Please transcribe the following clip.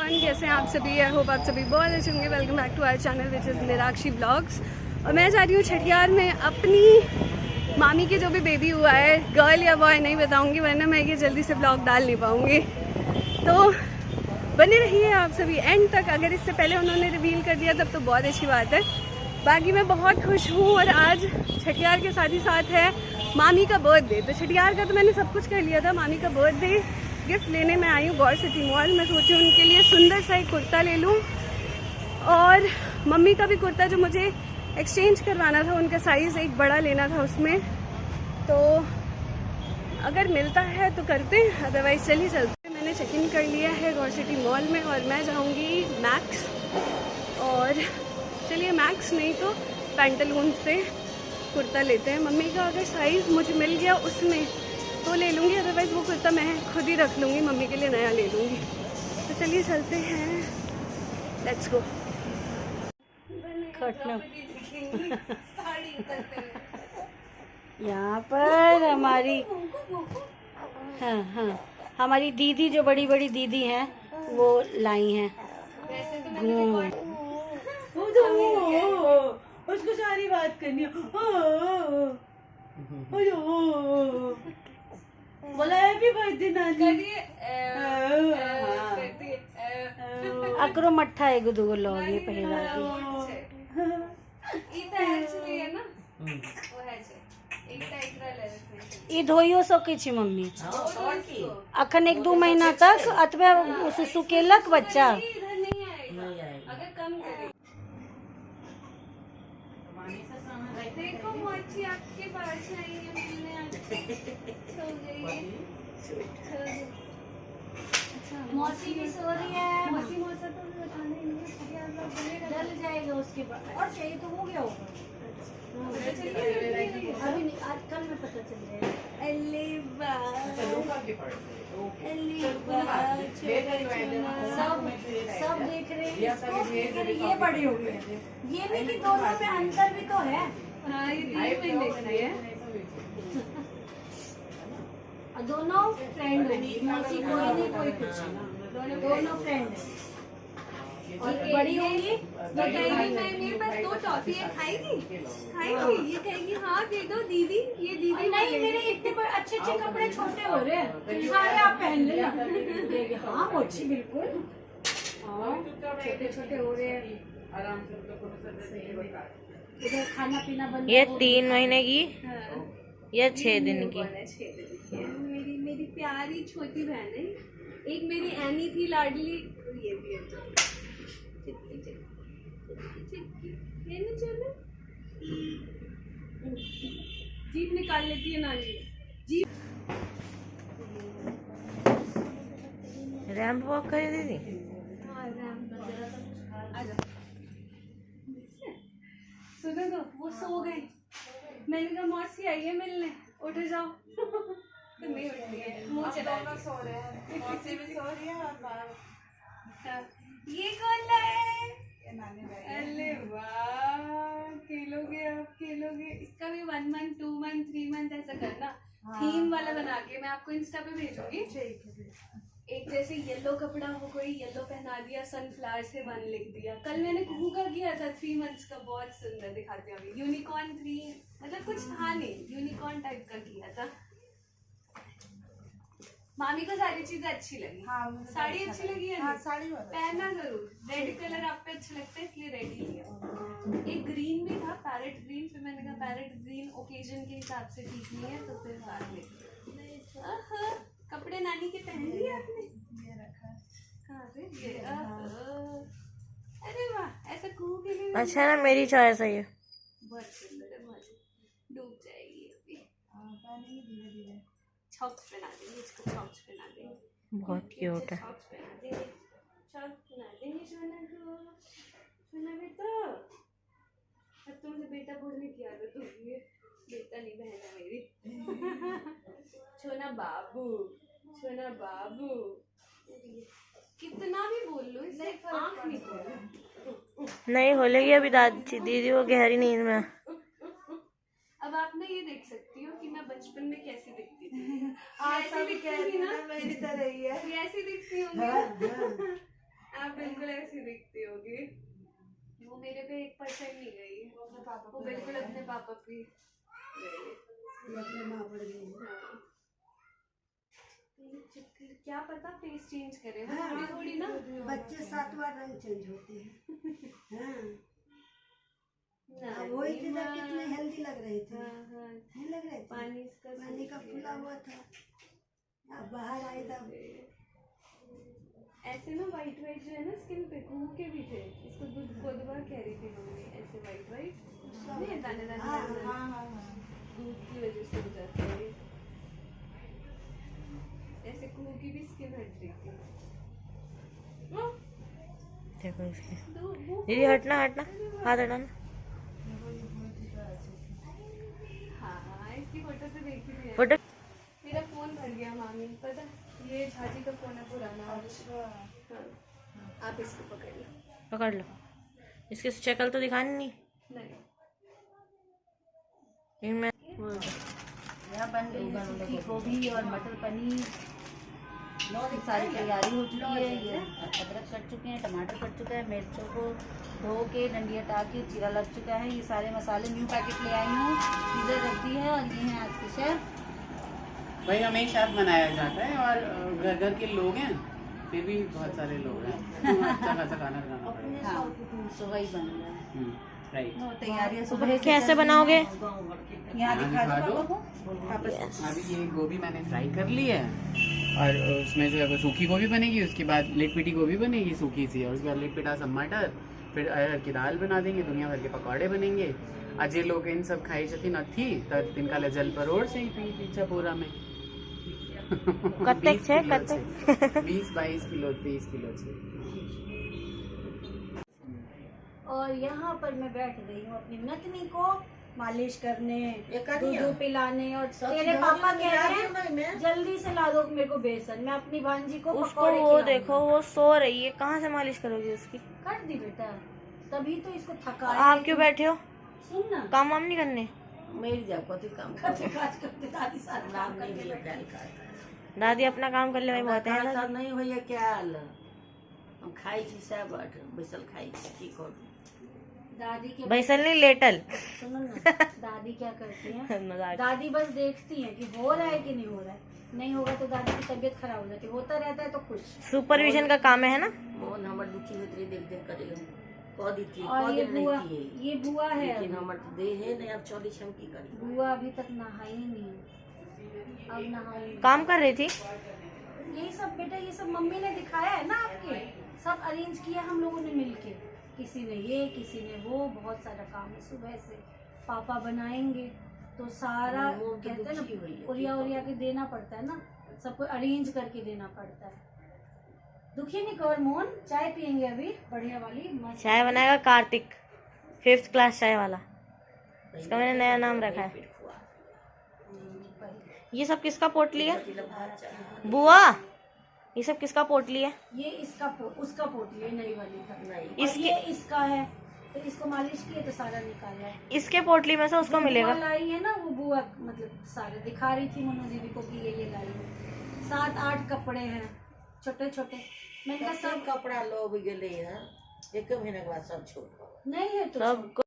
Everyone, कैसे हैं आप सभी। आई होप आप सभी बहुत अच्छे होंगे। Welcome back to our channel which is Nirakshi vlogs. और मैं जा रही हूँ छठियार में अपनी मामी के जो भी बेबी हुआ है, गर्ल या बॉय नहीं बताऊँगी वरना मैं ये जल्दी से व्लॉग डाल नहीं पाऊँगी। तो बने रहिए आप सभी एंड तक। अगर इससे पहले उन्होंने रिवील कर दिया तब तो बहुत अच्छी बात है। बाकी मैं बहुत खुश हूँ और आज छठियार के साथ ही साथ है मामी का बर्थडे। तो छठियार का तो मैंने सब कुछ कर लिया था, मामी का बर्थडे गिफ्ट लेने में आई हूँ गौर सिटी मॉल। मैं सोची उनके लिए सुंदर सा एक कुर्ता ले लूँ और मम्मी का भी कुर्ता जो मुझे एक्सचेंज करवाना था, उनका साइज़ एक बड़ा लेना था उसमें। तो अगर मिलता है तो करते हैं, अदरवाइज चलिए चलते हैं। मैंने चेक इन कर लिया है गौर सिटी मॉल में और मैं जाऊँगी मैक्स। और चलिए मैक्स नहीं तो पैंटालून से कुर्ता लेते हैं। मम्मी का अगर साइज़ मुझे मिल गया उसमें तो ले लूँगी, अदरवाइज़ वो कुर्ता मैं खुद ही रख लूँगी, मम्मी के लिए नया ले लूँगी। तो चलिए चलते हैं, लेट्स गो। यहाँ पर हमारी हमारी दीदी जो बड़ी बड़ी दीदी हैं वो लाई हैं घूम। उसको सारी बात करनी है। बोला हैप्पी बर्थडे नानी। अकरो मट्ठा एगो दूगो लगे पहला ई धोइयो सकै छी मम्मी अखन 1-2 महीना तक अतबे सुखेलक बच्चा। देखो मोची आपके पास आई है मिलने मौसी भी सो रही है। मौसी मौसा तो बताने नहीं डल जाएगा उसके बाद और चाहिए तो हो गया होगा। अभी नहीं, आज कल में पता चल जाएगा। सब देख रहे हैं इसको, लेकिन ये बड़े हो गए हैं। ये नहीं कि दोनों में अंतर भी तो है। हाँ, ये 3 महीने की है और दोनों फ्रेंड होंगी, मौसी कोई नहीं कोई कुछ, दोनों फ्रेंड है। और बड़ी होंगी वो कहेगी मैं मेरे पास 2 टॉफी है, खाएगी ये कहेगी हाँ दे दो दीदी, ये दीदी नहीं मेरे इतने अच्छे अच्छे कपड़े छोटे हो रहे हैं, सारे आप पहन लेना। हाँ मोची बिल्कुल, हाँ छोटे छोटे हो रहे हैं। इधर खाना पीना बन। ये 3 महीने की या 6 दिन की। मेरी प्यारी छोटी बहन है। एक मेरी एनी थी लाडली, ये भी है ये ना चलो जीप निकाल लेती है नानी जीप। रैंप वॉक करे दीदी। हाँ सुनो तो वो सो गई, मैंने कहा मौसी आई है मिलने, उठ जाओ। तो नहीं उठती है, मुँह चला सो रहे हैं, मौसी भी सो रही है और बाहर। ये कौन है? अरे वाह, खेलोगे आप खेलोगे। इसका भी 1 मंथ 2 मंथ 3 मंथ ऐसा करना। थीम वाला बना के मैं आपको इंस्टा पे भेजूंगी। एक जैसे येलो कपड़ा हो, कोई येलो पहना दिया, सनफ्लावर से वन लिख दिया। कल मैंने कुहू का किया था 3 मंथ्स का, बहुत सुंदर दिखाती हूँ। अभी यूनिकॉर्न 3 मतलब कुछ था नहीं, यूनिकॉर्न टाइप का किया था। मामी को सारी चीजें अच्छी लगी। हाँ, साड़ी अच्छी लगी है। हाँ, साड़ी पहनना जरूर। रेड कलर आप पे अच्छा लगता है इसलिए रेड ही लिया। एक ग्रीन भी था, पैरेट ग्रीन, फिर मैंने कहा पैरेट ग्रीन ओकेजन के हिसाब से ठीक नहीं है तो फिर बाहर ले। कपड़े नानी के पहन लिए आपने? ये रखा कहाँ से? ये अरे वाह, ऐसा कुहू के लिए अच्छा है ना, मेरी चॉइस है ये। बहुत सुंदर है, बहुत डूब जाएगी अभी। धीरे धीरे छॉक्स पहना देंगे इसको, छॉक्स पहना देंगे। बहुत क्यूट है। छॉक्स पहना देंगे, छॉक्स पहना देंगे सोना को। सोना बेटा, अब तो मुझे बेटा बोलने की आदत हो गई है। बेटा नहीं, बहन है मेरी। सोना बाबू, सोना बाबू। कितना भी बोल लो, इससे आँख नहीं खोलो। नहीं खोलेगी अभी दादी दीदी वो गहरी नींद में। अब आप ना ये देख सकती हो कि मैं बचपन में कैसी दिखती थी। ऐसी दिखती थी ना, मेरी तरह ही है। ये ऐसी दिखती होंगी। बिल्कुल ऐसी दिखती होगी। वो मेरे पे 1% नहीं गई, वो बिल्कुल अपने पापा पे गई। क्या पता फेस चेंज करे थोड़ी थोड़ी ना। बच्चे 7 बार रंग चेंज होते हैं। हाँ वही थे जब कितने हेल्दी लग रहे थे। नहीं लग रहे थे, पानी का फूला हुआ था। अब बाहर आए तब ऐसे ना वाइट वाइट जो है ना स्किन पे कुहू के भी थे। इसको बुधवार कह रही थी मम्मी, ऐसे वाइट वाइट नहीं दाने दाने दूध की वजह से हो जाते हैं। ऐसे कुहू की भी स्किन हट रही थी। देखो इसके दीदी, हटना हटना, हाथ हटाना। हाँ इसकी फोटो तो देखी थी। फोटो मेरा फोन भर गया मामी, पता ये झाजी का फोन है पुराना। हाँ आप इसको पकड़ लो। पकड़ लो, इसकी शक्ल तो दिखानी नहीं। इनमें यहाँ बन रही है सूखी गोभी और मटर पनीर की सारी तैयारी हो चुकी है। ये अदरक कट चुके हैं, टमाटर कट चुका है, मिर्चों को धो के डंडिया टाक के जीरा लग चुका है। ये सारे मसाले न्यू पैकेट ले आई हूँ, चीज़ें रखती है। और ये हैं आज के शेफ। भाई हमें ही शेफ बनाया जाता है और घर घर के लोग हैं, फिर भी बहुत सारे लोग हैं तो अच्छा खासा खाना बनाना पड़ेगा। हाँ सुबह ही बन रहा है। राइट। तैयारियाँ सुबह कैसे बनाओगे? यहाँ दिखा दिखा दो। दो। अभी ये गोभी मैंने फ्राई कर ली है और उसमें जो है वो सूखी गोभी बनेगी, उसके बाद लिटपिटी गोभी बनेगी सूखी सी, और उसके बाद लिटपिटा सब मटर, फिर अरहर की दाल बना देंगे, दुनिया भर के पकौड़े बनेंगे। आज ये लोग इन सब खाई छथी नथी तो तिनका जल परोड़ से ही पीछा पूरा में कत्ते छे कत्ते 20-22 किलो 30 किलो छे। और यहाँ पर मैं बैठ गई हूँ अपनी नतनी को मालिश करने, दूध पिलाने। और तेरे पापा कह रहे हैं जल्दी से ला दो मेरे को बेसन। मैं अपनी भांजी को उसको पकौड़े वो खिलाऊंगी। देखो वो सो रही है, कहाँ से मालिश करोगी उसकी? कर दी बेटा, तभी तो इसको थका। आप क्यों बैठे हो? सुन ना, काम वाम नहीं करने? मेरी जाको तो काम करते काज करते दादी सारा काम करके बैठ। दादी अपना काम कर ले भाई, बहुत है ना। नहीं होइए क्या हाल हम खाई छी सब बैसल खाई छी की करू। दादी के बैसल नहीं लेटल। सुनो ना, दादी क्या करती हैं, मजाक। दादी बस देखती हैं कि हो रहा है कि नहीं हो रहा है। नहीं होगा तो दादी की तबीयत खराब हो जाती है, होता रहता है तो खुश। सुपरविजन का काम है ना। मोहन हमर दुखी होत रही देख देख करे कह देती है, और कह ये दिन बुआ, रहती है। ये बुआ है, लेकिन हमर तो देह है नहीं, अब 40 हम की करी। बुआ अभी तक नहाई नहीं, अब नहाई। काम कर रही थी। यही सब बेटा, ये सब मम्मी ने दिखाया है ना आपके, सब अरेंज किया हम लोगों ने मिलके। किसी ने ये, किसी ने वो, बहुत सारा काम है। सुबह से पापा बनाएंगे तो सारा कहते हैं ना उरिया उरिया के देना पड़ता है ना, सबको अरेंज करके देना पड़ता है। दुखी नहीं कर मोहन, चाय पियेंगे अभी बढ़िया वाली मस्त। चाय बनाएगा कार्तिक, 5th क्लास चाय वाला। इसका मैंने नया नाम रखा है। ये सब किसका पोटली है बुआ? ये सब किसका पोटली है? ये इसका उसका पोटली है, नई वाली का। नहीं ये इसका है, तो इसको मालिश किए तो सारा निकाला है। इसके पोटली में से उसको मिलेगा। बुआ लाई है ना, वो बुआ मतलब सारे दिखा रही थी मनु दीदी को कि ये लाई है। 7-8 कपड़े हैं छोटे छोटे। मैंने कहा सब कपड़ा लो भी गले है, एक महीने के बाद सब छोड़ नहीं है तो सब